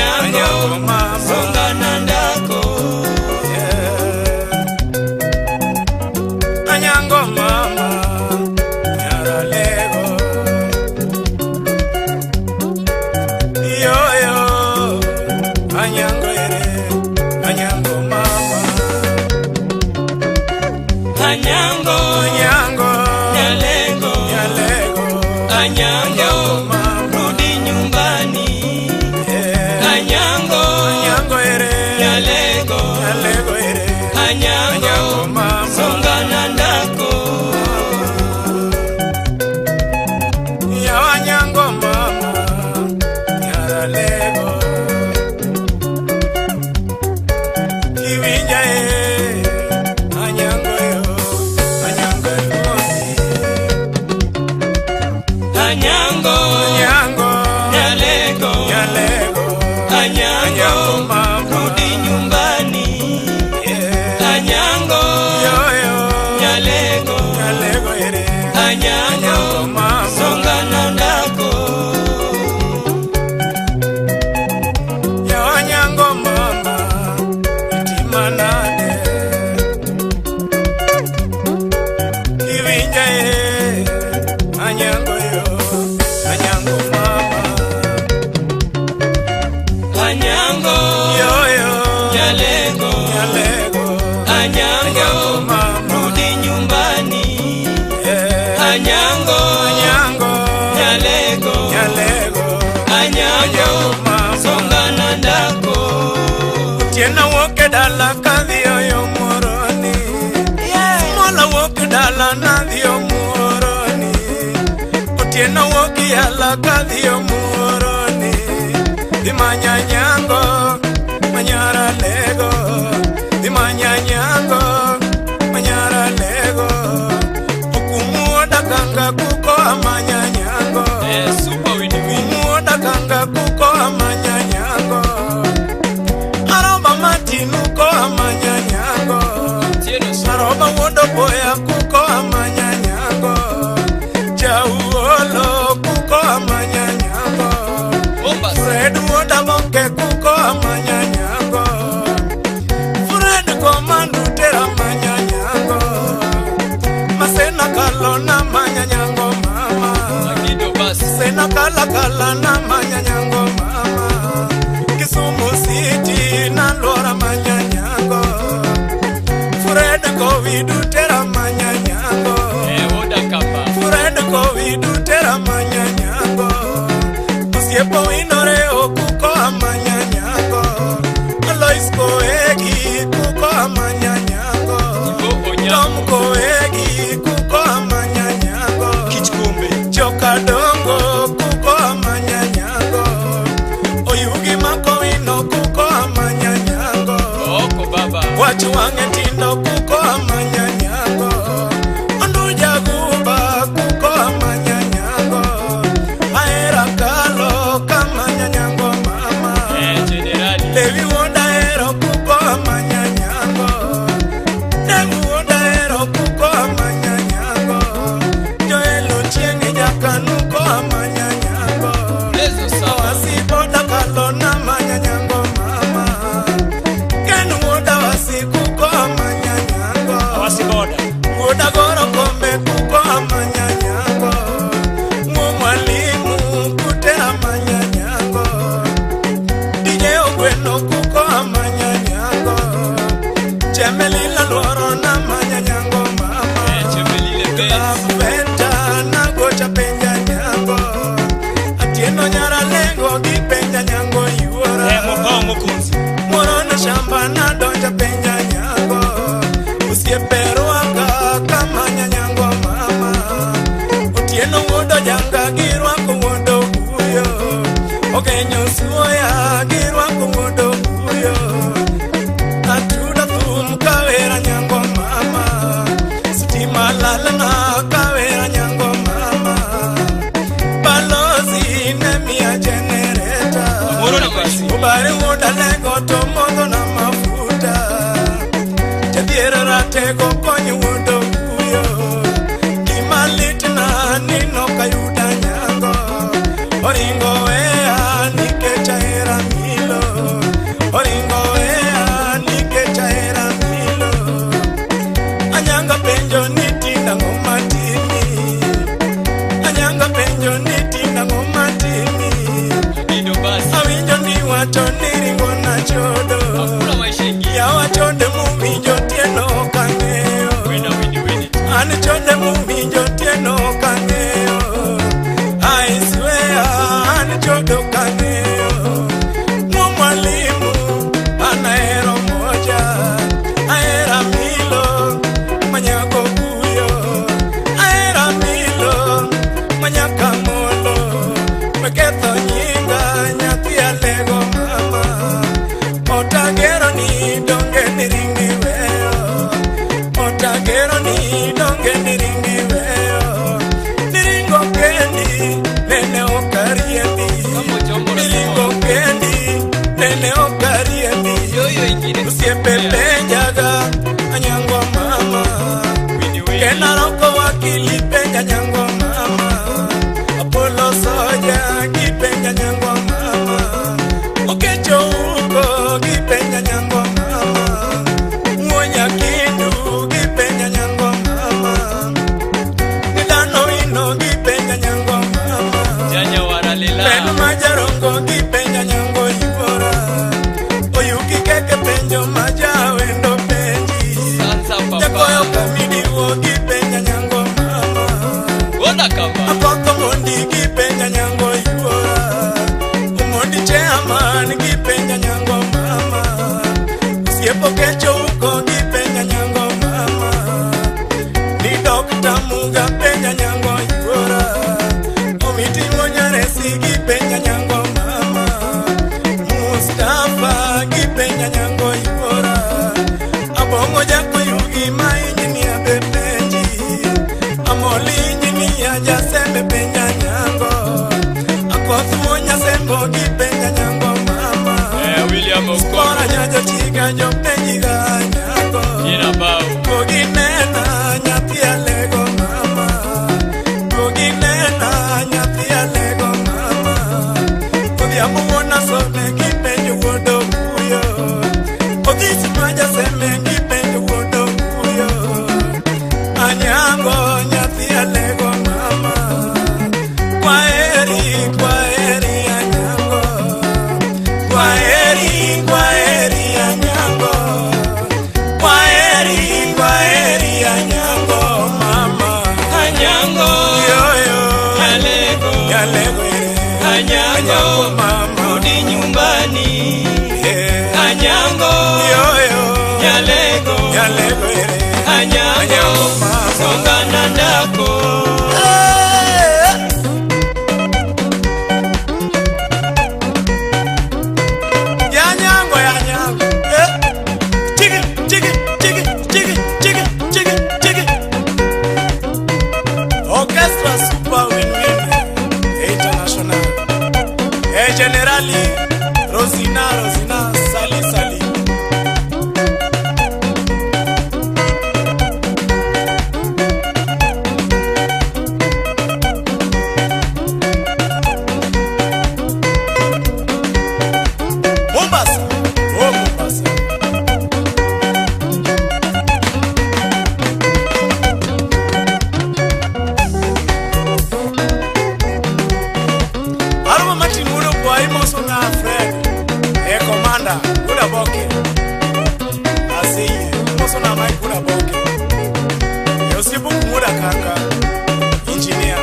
Anyango mama songa nandako Anyango mama Nyaralego Yo yo Anyango ere Anyango mama Anyango Anyango Nyalego Nyalego Anyango rudi nyumbani Anyango Anyango ere Nyalego Nyalego ere Anyango mama songa nandako Ya Anyango mama Nyaralego Kiwinja Anyango yo Anyango luosi Anyango Anyango Nyalego Nyalego Anyango mama rudi nyumbani Anyango Yo yo Nyalego Nyalego ere Anyango mama songa nandako Ya Anyango mama Itimanade Kiwinja Anyango yo Anyango mama Anyango Yo yo Nyalego Nyalego Anyango mama rudi nyumbani Anyango Anyango Nyalego Nyalego Anyango songa nandako Tiena woke dala kadhio yo moroni Mola woke dala nadhio moroni Tiena woke yala kadhio moroni Dimanya nyango Manyara lego Dimanya nyango Manyara lego Ukumuoda kanga kuko amanya nyango super win Ukumuoda kanga kuko amanya nyango Aroba matinu ko amanya nyango tieno Aroba wodo boya kuko amanya nyango Jauolo kuko amanya nyango bomba Fred woda bonke kuko amanya nyango Fred komandu tera amanya nyango Masena kalona amanya nyango mama Gido bas Sena kala kala na amanya nyango mama Kisumu City na lora amanya nyango Fred kovidu tera amanya nyango oda kapa Fred kovidu tera amanya nyango Usiepo winore okuko amanya nyango Alois koegi kuko amanya nyango go onya Tom koegi kuko amanya nyango kichkumbe Joka dongo kuko amanya nyango Oyugi mako wino kuko amanya nyango oko baba Wachu wange tindo kuko amanya nyango Onduja gumba kuko amanya nyango Aera kalo kamanya nyango mama generali Levi woda ero kuko amanya nyango Levi woda ero kuko amanya nyango Joelo chiengi jakanu ko amanya nyango lezo sawa Wasi boda kalo na amanya nyango mama Ken woda wasi kuko amanya nyango wasi boda Woda goro kombe kuko amanya nyango Mwalimu kute amanya nyango DJ ogweno kuko amanya nyango Chemelila luoro na amanya nyango mama chemelile bes Venta na gocha penja nyango Atieno nyara lengo gi penja nyango yuora mokongo kunzi Moro na shamba na donja penja nyango Usiepero aka kamanya nyango mama Utieno wodo janga girwa kuwodo huyo Ogenyo suoya girwa kuwodo huyo Atuda thum kawera nyango mama Stima lala na kawera nyango mama Balozi nemia generator moro na basi Ubari woda lego to mondo na mafuta Tediera ratego konyi wodo huyo Imalit na nino kayuda nyango Oringo wea nikecha era milo niringo na chodo Hakuna maisha ingine. ya wachonde muminjo tieno kang'eyo Wina wini wini. an chonde muminjo tieno kang'eyo I swear an chodo kang'eyo mo mwalimu anahero moja ahera milo manyako kuyo ahera milo manyaka molo meketho nyinga nyathi alego mama otagero ni donge ni ringi weyo otagero ni donge ni ringi weyo niringo kendi nene okariembi Kama jombo na niringo somo. kendi nene okariembi Yoyo ingine. usiepe penjaga anyangwa mama Wini wini. kenaroko wakili penja nyangwa mama Apolo soja kipenja nyangwa mama okecho uko kipenja nyangwa mama mwonya kindu kipenja nyangwa mama nidano ino kipenja nyangwa mama Janya waralila. Penu majarongo kipenja nyangwa yubora oyuki keke penjo majawendo penji Sansa jakoyo papa. kamidi wogi penja nyangwa mama Wona kama. apoko mondi kipenja nyangwa yuora umondi chairman kipenja nyangwa mama usiepo kecho uko kipenja nyangwa mama ni dokta muga penja nyangwa yuora omiti monyaresi kipenja nyangwa mama Mustafa kipenja nyangwa yuora abongo jako yugi mainjini ya bepenji amoli injini ya jasembe penja nyango akofu monya sembo kipenja nyango mama William Okono. kora nyajo chiga jo penji ga nyango Jina bao. kogi nena nyathi alego mama kogi nena nyathi alego mama odhiambo wona sone kipenjo wuodo kuyo odhisi maja seme kipenjo wuodo kuyo anyango nyathi alego mama kwaheri kwaheri anyango kwaheri kwaheri anyango kwaheri kwaheri anyango mama Anyango. yoyo Yalego. yalego Anyango. mama Rudi nyumbani. yeah. Anyango. yoyo Yalego. yalego Anyango. Anyango mama. Songa na ndako. Yanyango, yanyango. Chicken, chicken, chicken, chicken, chicken, chicken, chicken. Orchestra Super Win-Win International. Generali Rosina, Rosina, Sali, Sali. Mombasa, oh Mombasa. Aroma Martin Muno kwa imoso na Fred. Commander, kuda boke. Asiye, imoso na Mike kuda boke. Yosibu kumuda kaka. Engineer.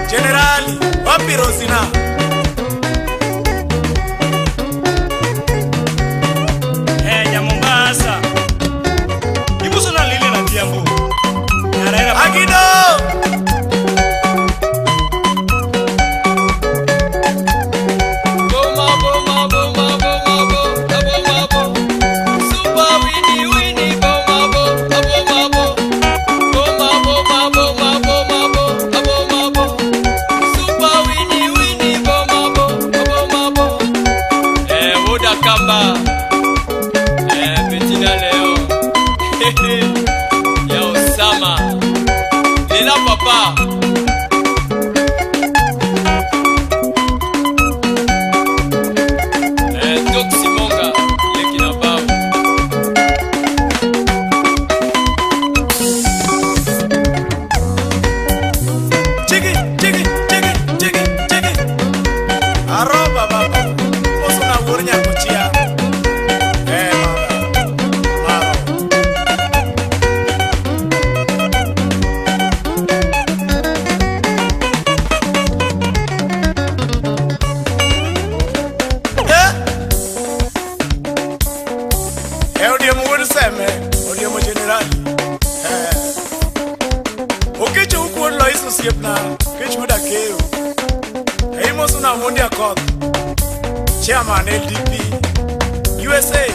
Generali, wapi Rosina? Ya Mombasa. Ibuso na lile na Diambo. Yaraira Agido! Boma boma boma boma boma boma boma. Super Winnie Winnie boma boma boma boma. Boma boma boma boma boma boma boma. Super Winnie Winnie baba baba osuna wurnya kuchia Chairman LDP USA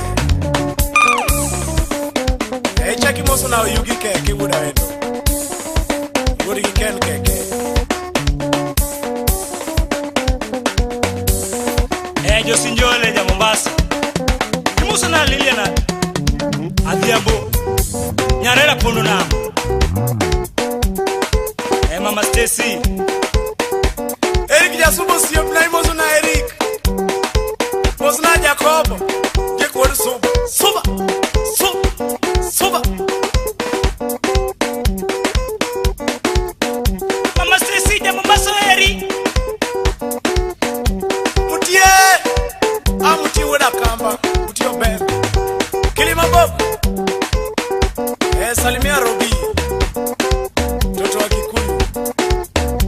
chaki moso na yugi keke buda endo Guri ken keke Josinjole ja Mombasa Moso na Liliana Adhiambo Nyarela Pondo na Mama Stacy Eric Jasubo siop na moso na Eric Osna Jacob, Jacob Suba. Mama Stacy ja Mombasa eri. Mutie, amuti wada kamba, muti obe. Kilima Bob. Salimia Robi. Toto wa Kikuyu.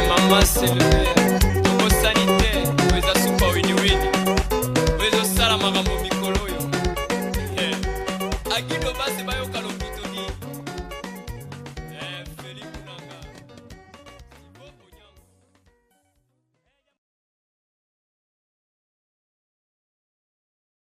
Mama Sylvia